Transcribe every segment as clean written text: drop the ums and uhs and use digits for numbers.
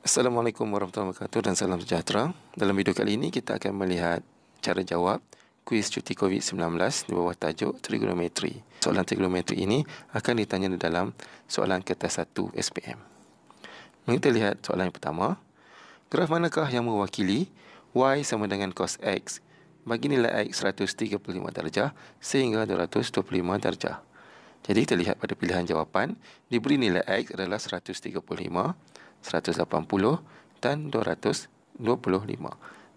Assalamualaikum warahmatullahi wabarakatuh dan salam sejahtera. Dalam video kali ini kita akan melihat cara jawab kuis cuti COVID-19 di bawah tajuk trigonometri. Soalan trigonometri ini akan ditanya di dalam soalan kertas 1 SPM. Mari kita lihat soalan yang pertama. Graf manakah yang mewakili Y sama dengan cos X bagi nilai X 135 darjah sehingga 225 darjah. Jadi kita lihat pada pilihan jawapan, diberi nilai X adalah 135, 180 dan 225.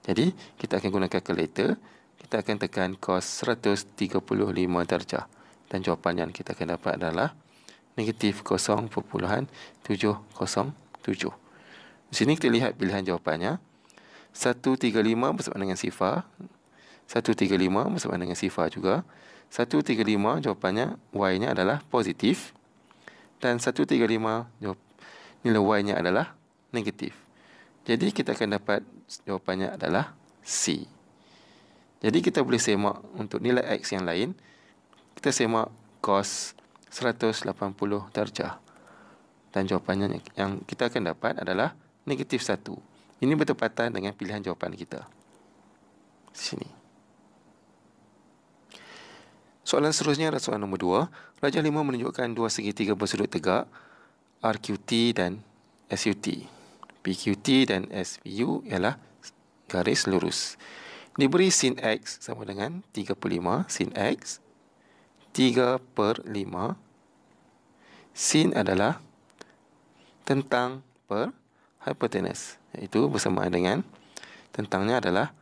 Jadi kita akan gunakan kalkulator. Kita akan tekan cos 135 darjah dan jawapan yang kita akan dapat adalah negatif 0.707. Di sini kita lihat pilihan jawapannya. 135 bersama dengan sifar, 135 bersama dengan sifar juga. 135 jawapannya Y-nya adalah positif dan 135 nilai Y-nya adalah negatif. Jadi kita akan dapat jawapannya adalah C. Jadi kita boleh semak untuk nilai X yang lain. Kita semak cos 180 darjah. Dan jawapannya yang kita akan dapat adalah negatif 1. Ini bertepatan dengan pilihan jawapan kita. Sini. Soalan seterusnya adalah soalan nombor 2. Rajah 5 menunjukkan dua segitiga bersudut tegak RQT dan SUT. PQT dan SVU ialah garis lurus. Diberi sin X sama dengan 35. Sin X 3/5. Sin adalah tentang per hipotenus, iaitu bersamaan dengan tentangnya adalah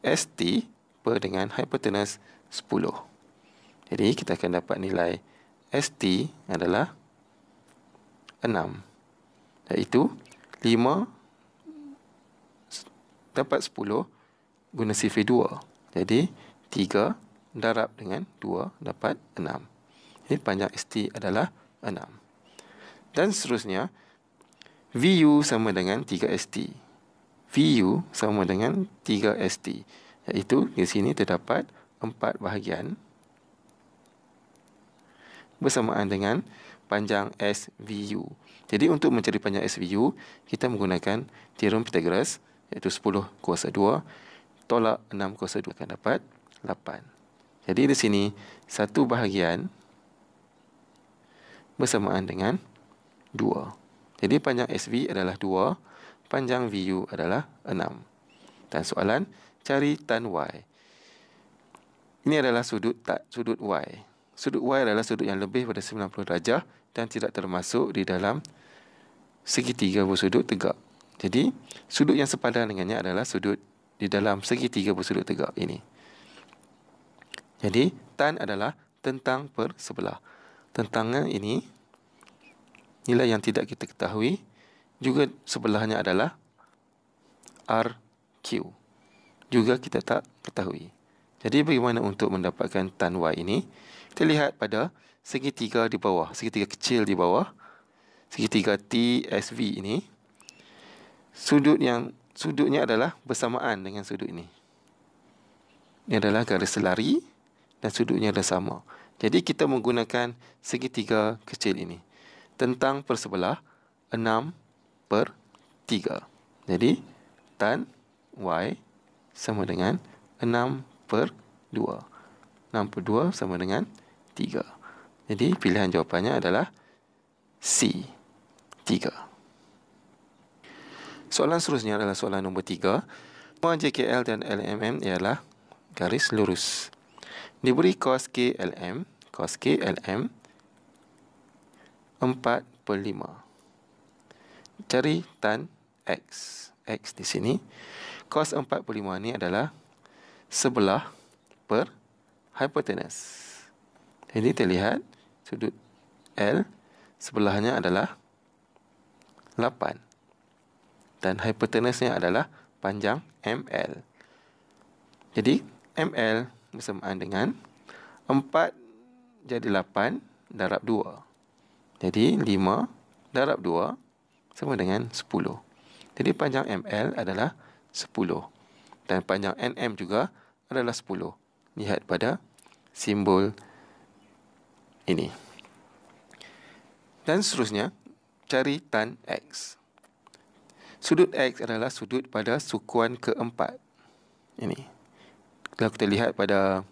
ST per dengan hipotenus 10. Jadi kita akan dapat nilai ST adalah 6, iaitu 5 dapat 10 guna sifar 2. Jadi 3 darab dengan 2 dapat 6. Jadi panjang ST adalah 6. Dan seterusnya, VU sama dengan 3ST. VU sama dengan 3ST, iaitu di sini terdapat 4 bahagian bersamaan dengan panjang SVU. Jadi untuk mencari panjang SVU, kita menggunakan teorem Pythagoras, iaitu 10 kuasa 2 tolak 6 kuasa 2 akan dapat 8. Jadi di sini satu bahagian bersamaan dengan 2. Jadi panjang SV adalah 2, panjang VU adalah 6. Dan soalan, cari tan Y. Ini adalah sudut Y. Sudut Y adalah sudut yang lebih pada 90 darjah dan tidak termasuk di dalam segitiga bersudut tegak. Jadi, sudut yang sepadan dengannya adalah sudut di dalam segitiga bersudut tegak ini. Jadi, tan adalah tentang per sebelah. Tentangnya ini, nilai yang tidak kita ketahui, juga sebelahnya adalah RQ. Juga kita tak ketahui. Jadi, bagaimana untuk mendapatkan tan Y ini? Kita lihat pada segitiga di bawah, segitiga kecil di bawah, segitiga TSV ini, sudutnya adalah bersamaan dengan sudut ini. Ini adalah garis selari dan sudutnya adalah sama. Jadi kita menggunakan segitiga kecil ini. Tentang per sebelah 6/3. Jadi tan Y sama dengan 6/2. 6/2 sama dengan 3. Jadi pilihan jawapannya adalah C, 3. Soalan seterusnya adalah soalan nombor 3. JKL dan LMM ialah garis lurus. Diberi cos KLM 4/5. Cari tan X. X di sini. Cos 4/5 ini adalah sebelah per hipotenus. Jadi terlihat sudut L sebelahnya adalah 8 dan hipotenusnya adalah panjang ML. Jadi ML bersamaan dengan 4 jadi 8 darab 2. Jadi 5 darab 2 sama dengan 10. Jadi panjang ML adalah 10 dan panjang NM juga adalah 10. lihat pada simbol ini. Dan seterusnya, cari tan X. Sudut X adalah sudut pada sukuan keempat. Ini. Kalau kita lihat pada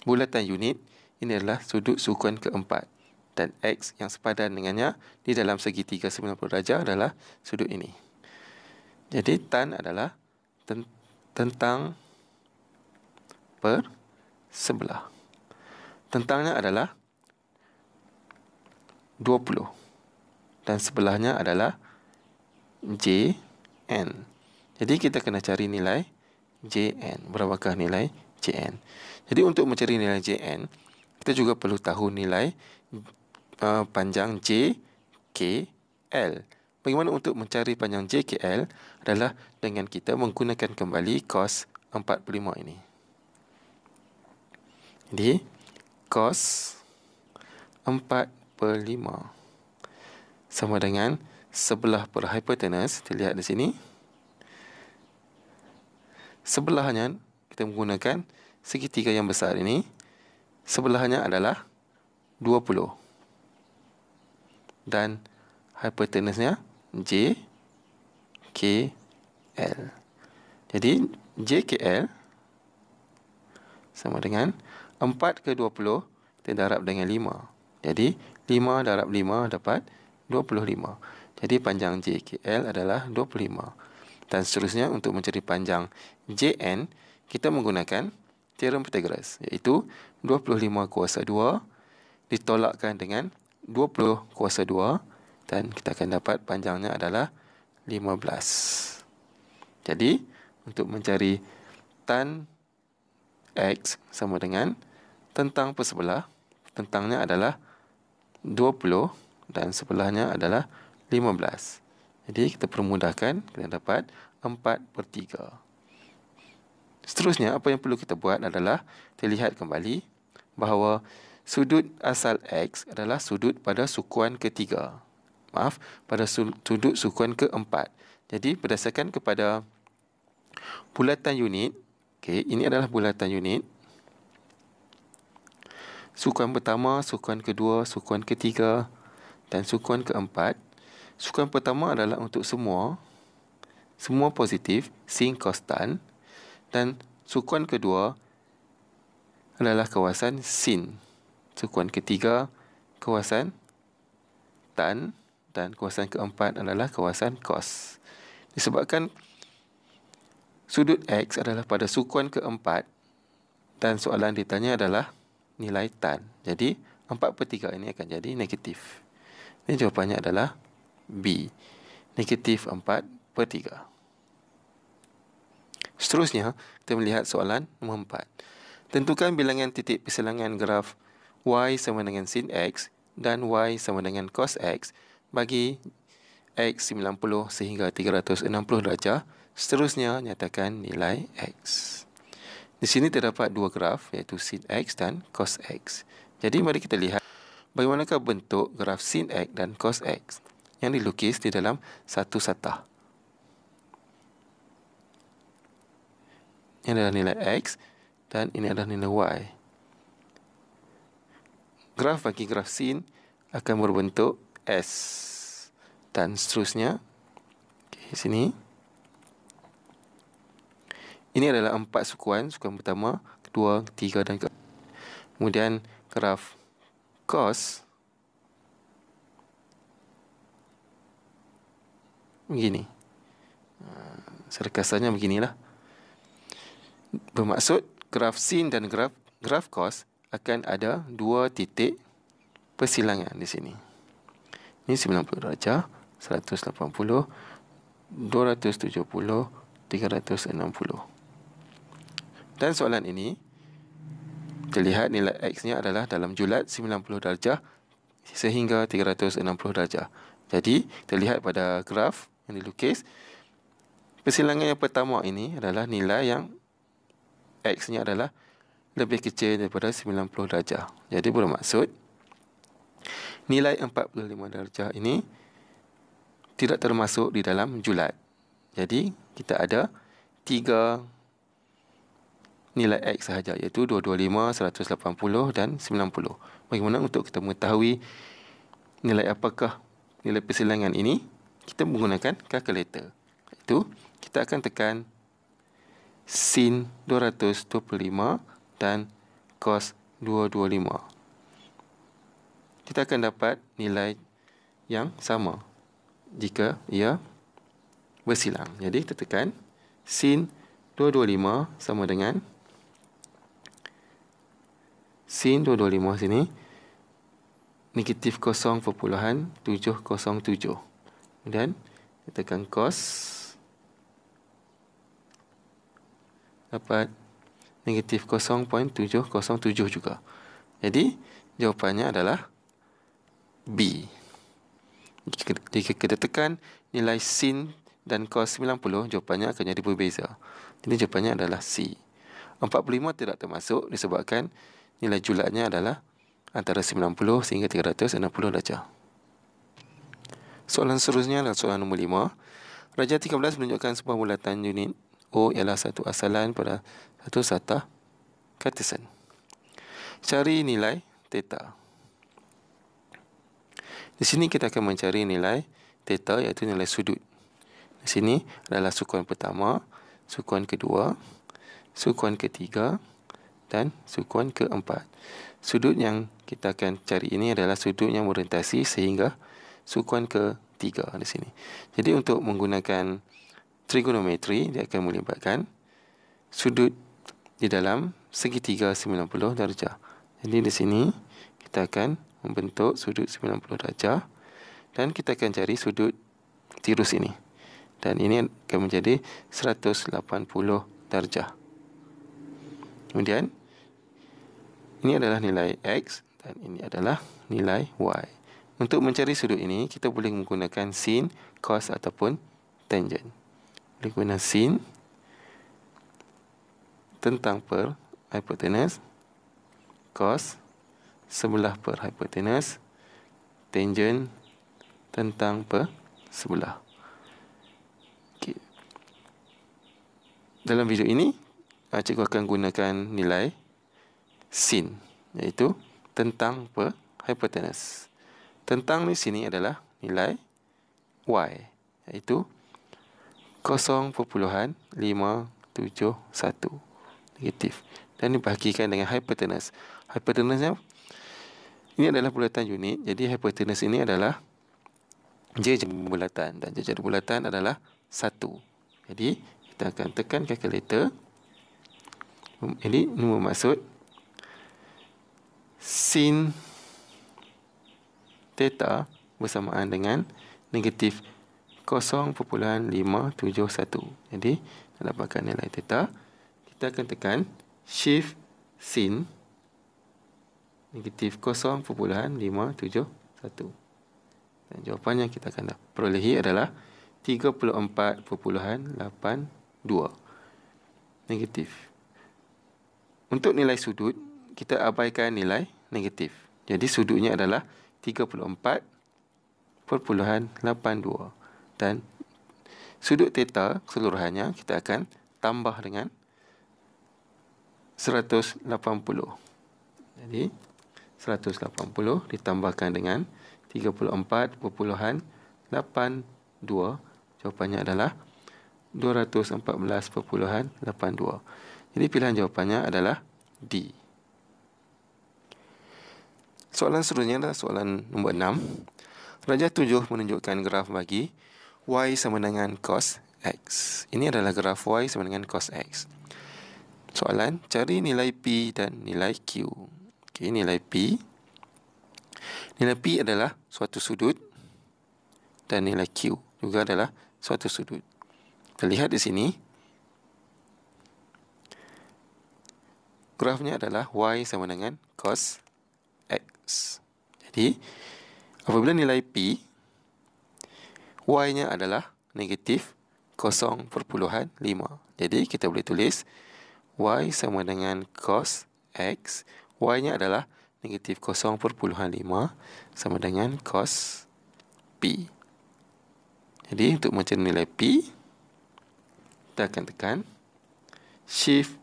bulatan unit, ini adalah sudut sukuan keempat. Dan X yang sepadan dengannya di dalam segitiga 90 darjah adalah sudut ini. Jadi tan adalah tentang per sebelah. Tentangnya adalah 20 dan sebelahnya adalah JN. Jadi kita kena cari nilai JN. Berapakah nilai JN? Jadi untuk mencari nilai JN, kita juga perlu tahu nilai panjang JKL. Bagaimana untuk mencari panjang JKL adalah dengan kita menggunakan kembali cos 45 ini. Jadi cos 4/5 sama dengan sebelah per hipotenus. Kita lihat di sini. Sebelahnya kita menggunakan segitiga yang besar ini. Sebelahnya adalah 20. Dan hipotenusnya JKL. Jadi JKL sama dengan 4/20 kita darab dengan 5. Jadi 5 darab 5 dapat 25. Jadi panjang JKL adalah 25. Dan seterusnya untuk mencari panjang JN, kita menggunakan teorem Pythagoras, iaitu 25 kuasa 2 ditolakkan dengan 20 kuasa 2 dan kita akan dapat panjangnya adalah 15. Jadi untuk mencari tan X sama dengan tentang per sebelah, tentangnya adalah 20 dan sebelahnya adalah 15. Jadi kita permudahkan, kita dapat 4/3. Seterusnya, apa yang perlu kita buat adalah kita lihat kembali bahawa sudut asal X adalah sudut pada sukuan ketiga. Pada sudut sukuan keempat. Jadi berdasarkan kepada bulatan unit, ini adalah bulatan unit. Sukuan pertama, sukuan kedua, sukuan ketiga dan sukuan keempat. Sukuan pertama adalah untuk semua positif, sin, cos, tan. Dan sukuan kedua adalah kawasan sin. Sukuan ketiga kawasan tan dan kawasan keempat adalah kawasan cos. Disebabkan sudut X adalah pada sukuan keempat dan soalan ditanya adalah nilai tan. Jadi 4/3 ini akan jadi negatif. Ini jawapannya adalah B. Negatif 4/3. Seterusnya, kita melihat soalan nombor 4. Tentukan bilangan titik persilangan graf Y sama dengan sin X dan Y sama dengan cos X bagi X 90 sehingga 360 darjah. Seterusnya, nyatakan nilai X. Di sini terdapat dua graf, iaitu sin X dan cos X. Jadi, mari kita lihat bagaimanakah bentuk graf sin X dan cos X yang dilukis di dalam satu satah. Ini adalah nilai X dan ini adalah nilai Y. Graf bagi graf sin akan berbentuk S dan seterusnya. Di sini. Ini adalah 4 sukuan. Sukuan pertama, kedua, ketiga dan keempat. Kemudian graf cos begini. Serkasannya beginilah. Bermaksud graf sin dan graf cos akan ada dua titik persilangan di sini. Ini 90 darjah, 180, 270, 360. Dan soalan ini, kita lihat nilai X-nya adalah dalam julat 90 darjah sehingga 360 darjah. Jadi, kita lihat pada graf yang dilukis, persilangan yang pertama ini adalah nilai yang X-nya adalah lebih kecil daripada 90 darjah. Jadi, bermaksud nilai 45 darjah ini tidak termasuk di dalam julat. Jadi, kita ada 3 nilai X sahaja, iaitu 225, 180 dan 90. Bagaimana untuk kita mengetahui nilai apakah nilai persilangan ini? Kita menggunakan kalkulator. Itu kita akan tekan sin 225 dan cos 225. Kita akan dapat nilai yang sama jika ia bersilang. Jadi kita tekan sin 225 sama dengan sin 225 sini negatif 0,707. Kemudian kita tekan cos, dapat negatif 0,707 juga. Jadi jawapannya adalah B. Jika kita tekan nilai sin dan cos 90, jawapannya akan jadi berbeza. Jadi jawapannya adalah C. 45 tidak termasuk disebabkan nilai julatnya adalah antara 90 sehingga 360 darjah. Soalan seterusnya adalah soalan nombor 5. Rajah 13 menunjukkan sebuah bulatan unit O ialah satu asalan pada satu satah Cartesian. Cari nilai theta. Di sini kita akan mencari nilai theta, iaitu nilai sudut. Di sini adalah sukuan pertama, sukuan kedua, sukuan ketiga dan sukuan keempat. Sudut yang kita akan cari ini adalah sudut yang berorientasi sehingga sukuan ketiga di sini. Jadi untuk menggunakan trigonometri, dia akan melibatkan sudut di dalam segitiga 90 darjah. Jadi di sini kita akan membentuk sudut 90 darjah dan kita akan cari sudut tirus ini. Dan ini akan menjadi 180 darjah. Kemudian ini adalah nilai X dan ini adalah nilai Y. Untuk mencari sudut ini, kita boleh menggunakan sin, cos ataupun tangent. Boleh guna sin tentang per hipotenus, cos sebelah per hipotenus, tangent tentang per sebelah. Okay. Dalam video ini, cikgu akan gunakan nilai sin, iaitu tentang per hipotenus. Tentang di sini adalah nilai Y, iaitu 0,571 negatif. Dan dibahagikan dengan hipotenus. Hipotenusnya ini adalah bulatan unit. Jadi hipotenus ini adalah jejak bulatan dan jejak bulatan adalah 1. Jadi kita akan tekan kalkulator. Ini bermaksud sin theta bersamaan dengan negatif 0,571. Jadi nak dapatkan nilai theta, kita akan tekan shift sin negatif 0,571. Dan jawapan yang kita akan perolehi adalah 34.82 negatif. Untuk nilai sudut, kita abaikan nilai negatif. Jadi sudutnya adalah 34.82 dan sudut theta keseluruhannya kita akan tambah dengan 180. Jadi 180 ditambahkan dengan 34.82, jawapannya adalah 214.82. Jadi pilihan jawapannya adalah D. Soalan seterusnya adalah soalan nombor 6. Rajah 7 menunjukkan graf bagi Y sama dengan cos X. Ini adalah graf Y sama dengan cos X. Soalan, cari nilai P dan nilai Q. Okey, nilai P. Nilai P adalah suatu sudut dan nilai Q juga adalah suatu sudut. Kita lihat di sini. Grafnya adalah Y sama dengan cos X. Jadi, apabila nilai P, Y-nya adalah negatif 0.5. Jadi, kita boleh tulis Y sama dengan cos X. Y-nya adalah negatif 0.5 sama dengan cos P. Jadi, untuk mencari nilai P, kita akan tekan shift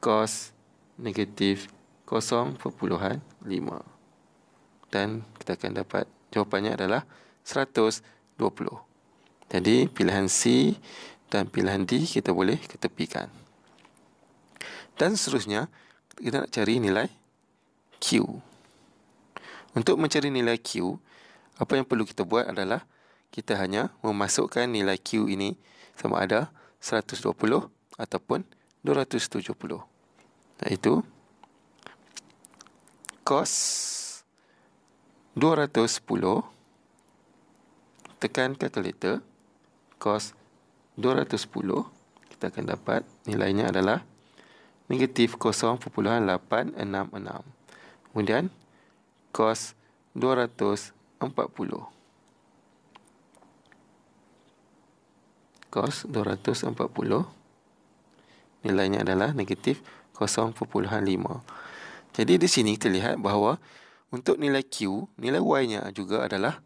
cos negatif 0.5. Dan kita akan dapat jawapannya adalah 120. Jadi pilihan C dan pilihan D kita boleh ketepikan. Dan seterusnya, kita nak cari nilai Q. Untuk mencari nilai Q, apa yang perlu kita buat adalah kita hanya memasukkan nilai Q ini sama ada 120 ataupun 270. Iaitu cos 210 tekan kalkulator cos 210, kita akan dapat nilainya adalah negatif 0.866. Kemudian cos 240. Cos 240 nilainya adalah negatif 0.5. Jadi di sini kita lihat bahawa untuk nilai Q, nilai Y-nya juga adalah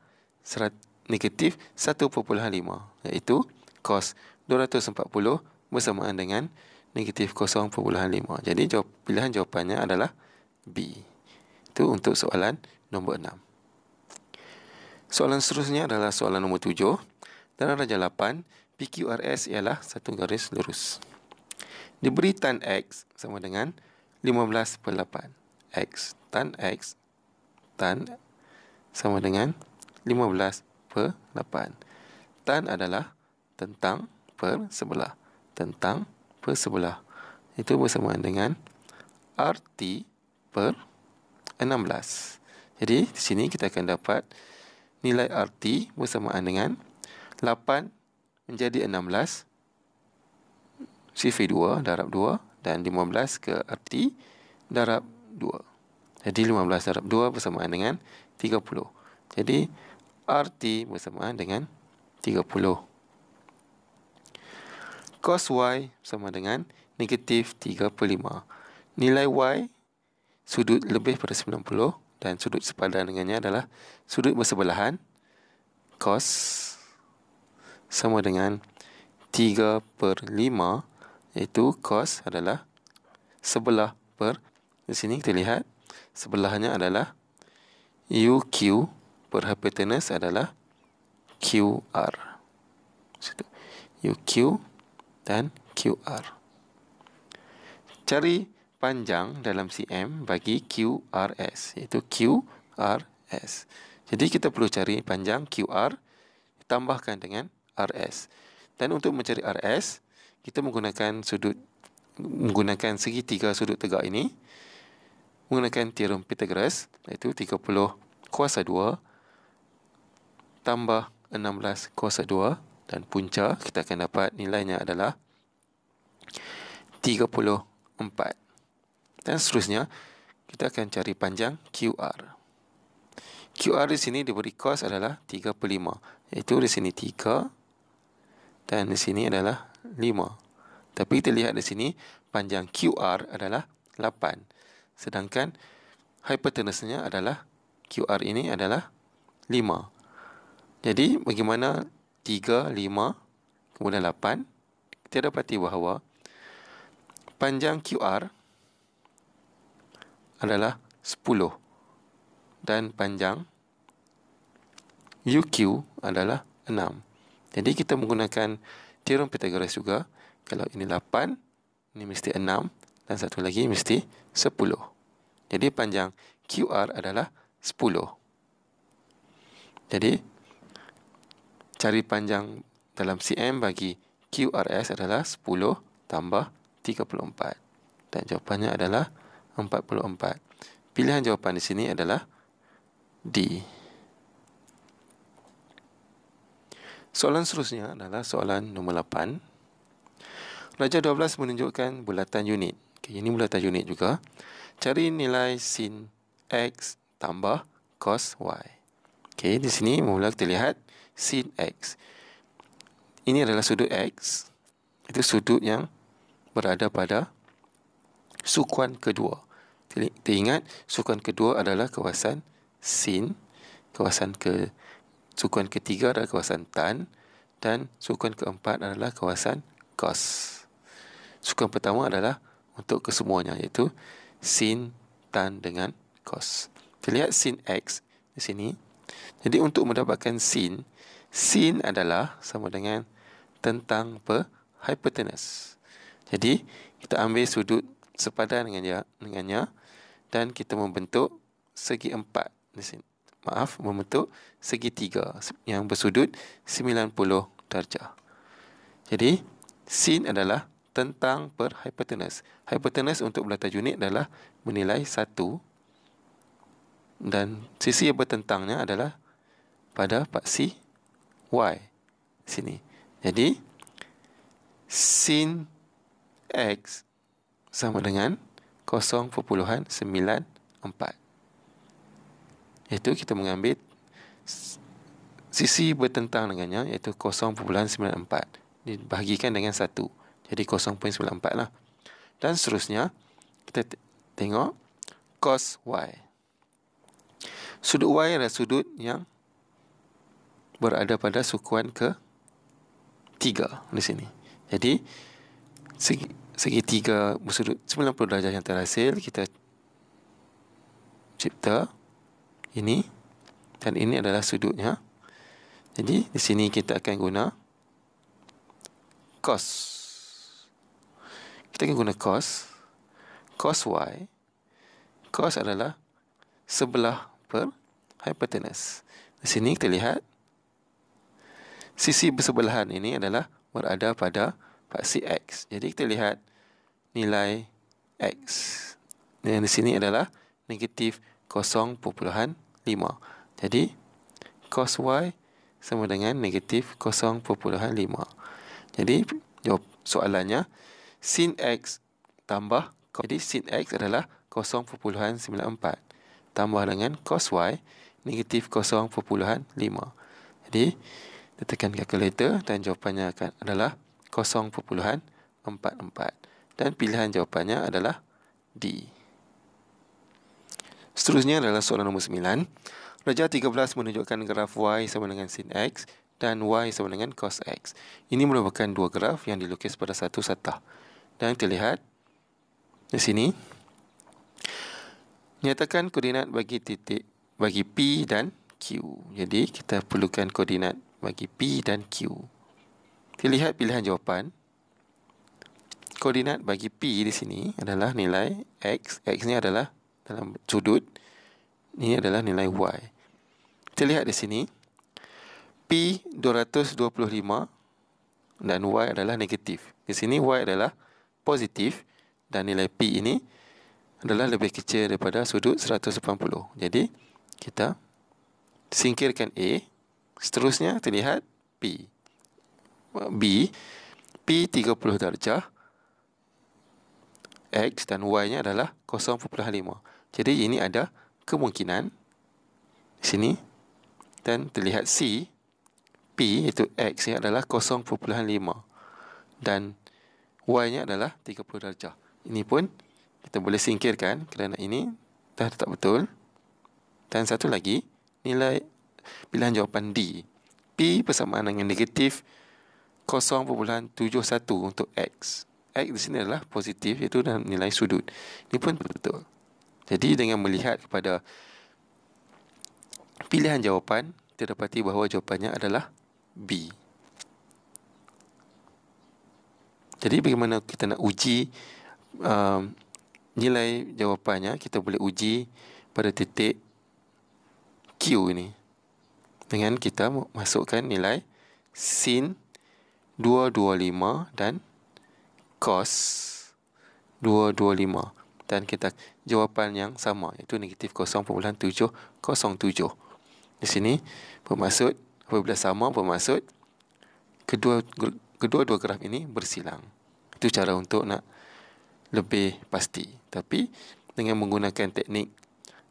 negatif 1.5, iaitu cos 240 bersamaan dengan negatif 0.5. Jadi pilihan jawapannya adalah B. Itu untuk soalan nombor 6. Soalan seterusnya adalah soalan nombor 7. Dalam darjah 8, PQRS ialah satu garis lurus. Diberi tan X sama dengan 15/8. X tan sama dengan 15/8. Tan adalah tentang per sebelah. Tentang per sebelah. Itu bersamaan dengan RT per 16. Jadi di sini kita akan dapat nilai RT bersamaan dengan 8 menjadi 16 sifar 2 darab 2 dan 15 ke RT darab 2. Jadi 15 darab 2 bersamaan dengan 30. Jadi RT bersamaan dengan 30. Cos Y sama dengan negatif 3/5. Nilai Y sudut lebih pada 90 dan sudut sepadan dengannya adalah sudut bersebelahan. Cos sama dengan 3/5, iaitu cos adalah sebelah per. Di sini kita lihat sebelahnya adalah UQ per hipotenus adalah QR. UQ dan QR. Cari panjang dalam cm bagi QRS, iaitu QRS. Jadi kita perlu cari panjang QR ditambahkan dengan RS. Dan untuk mencari RS, kita menggunakan segitiga sudut tegak ini menggunakan teorem Pythagoras, iaitu 30 kuasa 2 tambah 16 kuasa 2, dan punca kita akan dapat nilainya adalah 34. Dan seterusnya kita akan cari panjang QR. QR di sini diberi cos adalah 3/5, iaitu di sini 3 dan di sini adalah 5. Tapi kita lihat di sini panjang QR adalah 8. Sedangkan hipotenusnya adalah QR ini adalah 5. Jadi bagaimana 3, 5, kemudian 8? Kita dapati bahawa panjang QR adalah 10 dan panjang UQ adalah 6. Jadi kita menggunakan teorem Pythagoras juga. Kalau ini 8, ini mesti 6 dan satu lagi mesti 10. Jadi panjang QR adalah 10. Jadi cari panjang dalam cm bagi QRS adalah 10 tambah 34. Dan jawapannya adalah 44. Pilihan jawapan di sini adalah D. Soalan seterusnya adalah soalan nombor 8. Darjah 12 menunjukkan bulatan unit. Ini bulatan unit juga. Cari nilai sin X tambah cos Y. Di sini mula kita lihat sin X. Ini adalah sudut X. Itu sudut yang berada pada sukuan kedua. Kita ingat sukuan kedua adalah kawasan sin. Sukuan ketiga adalah kawasan tan. Dan sukuan keempat adalah kawasan cos. Sukuan pertama adalah untuk kesemuanya, iaitu sin, tan dengan cos. Kita lihat sin X di sini. Jadi untuk mendapatkan sin adalah sama dengan tentang per hypotenuse. Jadi kita ambil sudut sepadan dengannya dan kita membentuk segi 4 di sini. Membentuk segitiga yang bersudut 90 darjah. Jadi sin adalah tentang per hypotenuse. Hypotenuse untuk belata unit adalah menilai 1 dan sisi yang bertentangnya adalah pada paksi Y sini. Jadi sin X sama dengan 0.94. Iaitu kita mengambil sisi bertentang dengannya, iaitu 0.94 dibahagikan dengan 1. Jadi 0.94 lah. Dan seterusnya kita tengok cos Y. Sudut Y adalah sudut yang berada pada sukuan ke-3 di sini. Jadi segitiga bersudut 90 darjah yang terhasil kita cipta ini, dan ini adalah sudutnya. Jadi di sini kita akan guna cos. Kita akan guna cos Y. Cos adalah sebelah per hypotenuse. Di sini kita lihat sisi bersebelahan ini adalah berada pada paksi X. Jadi kita lihat nilai X. Dan di sini adalah negatif 0.5. Jadi cos Y sama dengan negatif 0.5. Jadi jawab soalannya sin X tambah, jadi sin X adalah 0.94 tambah dengan cos Y negatif 0.5. Jadi kita tekan kalkulator dan jawapannya adalah 0.44 dan pilihan jawapannya adalah D. Seterusnya adalah soalan nombor 9. Rejah 13 menunjukkan graf Y sama dengan sin X dan Y sama dengan cos X. Ini merupakan dua graf yang dilukis pada satu satah. Dan kita lihat di sini, nyatakan koordinat bagi P dan Q. Jadi kita perlukan koordinat bagi P dan Q. Kita lihat pilihan jawapan. Koordinat bagi P di sini adalah nilai X. X ni adalah dalam sudut. Ini adalah nilai Y. Kita lihat di sini. P 225 dan Y adalah negatif. Di sini Y adalah positif dan nilai P ini adalah lebih kecil daripada sudut 180. Jadi kita singkirkan A. Seterusnya terlihat P. B, P 30 darjah. X dan Y-nya adalah 0.5. Jadi ini ada kemungkinan di sini. Dan terlihat C, P iaitu X nya adalah 0.5 dan Y-nya adalah 30 darjah. Ini pun kita boleh singkirkan kerana ini dah tak betul. Dan satu lagi, nilai pilihan jawapan D. P bersamaan dengan negatif 0.71 untuk X. X di sini adalah positif, iaitu dalam nilai sudut. Ini pun betul. Jadi dengan melihat kepada pilihan jawapan, kita dapati bahawa jawapannya adalah B. Jadi bagaimana kita nak uji nilai jawapannya? Kita boleh uji pada titik Q ini dengan kita masukkan nilai sin 225 dan cos 225 dan kita jawapan yang sama, iaitu negatif 0.707. Di sini bermaksud apabila sama bermaksud kedua-dua graf ini bersilang. Itu cara untuk nak lebih pasti. Tapi dengan menggunakan teknik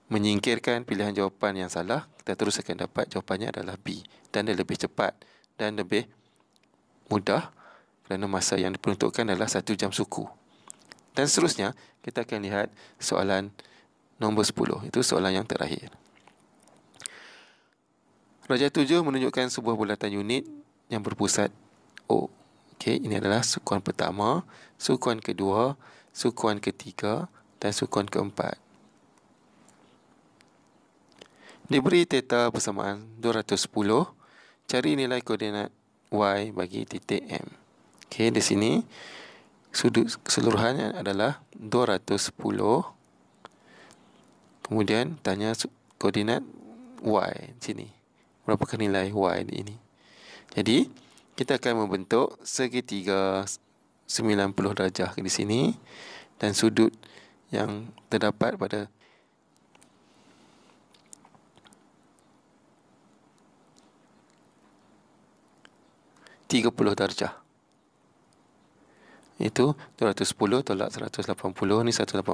menyingkirkan pilihan jawapan yang salah, kita terus akan dapat jawapannya adalah B, dan dia lebih cepat dan lebih mudah kerana masa yang diperuntukkan adalah 1 jam suku. Dan seterusnya kita akan lihat soalan nombor 10. Itu soalan yang terakhir. Rejah 7 menunjukkan sebuah bulatan unit yang berpusat O. Okey, ini adalah sukuan pertama, sukuan kedua, sukuan ketiga dan sukuan keempat. Diberi theta bersamaan 210, cari nilai koordinat y bagi titik M. Okey, di sini sudut keseluruhannya adalah 210. Kemudian tanya koordinat y di sini. Berapakah nilai y di ini? Jadi, kita akan membentuk segitiga 90 darjah di sini dan sudut yang terdapat pada darjah. Itu 210 tolak 180, ni 180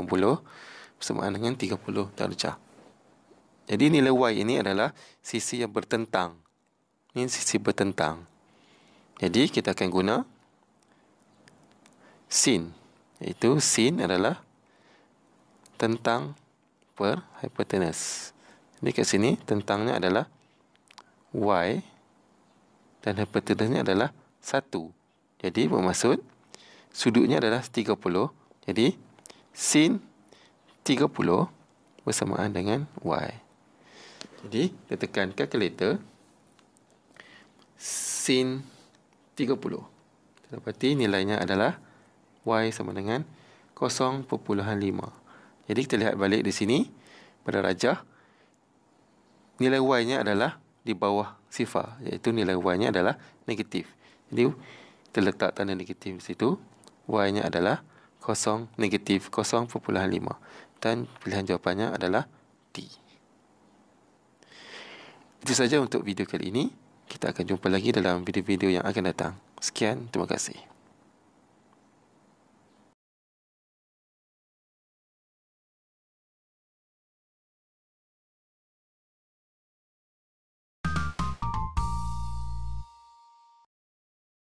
bersamaan dengan 30 darjah. Jadi nilai y ini adalah sisi yang bertentang. Ini sisi bertentang. Jadi kita akan guna sin. Iaitu sin adalah tentang per hipotenus. Jadi kat sini tentangnya adalah y dan hipotenusnya adalah 1. Jadi bermaksud sudutnya adalah 30. Jadi sin 30 bersamaan dengan y. Jadi kita tekan kalkulator. Sin 30. Kita dapati nilainya adalah y sama dengan 0.5. Jadi kita lihat balik di sini pada rajah, nilai y-nya adalah di bawah sifar, iaitu nilai y-nya adalah negatif. Jadi kita letak tanda negatif di situ. Y-nya adalah negatif 0.5 dan pilihan jawapannya adalah D. Itu saja untuk video kali ini. Kita akan jumpa lagi dalam video-video yang akan datang. Sekian, terima kasih.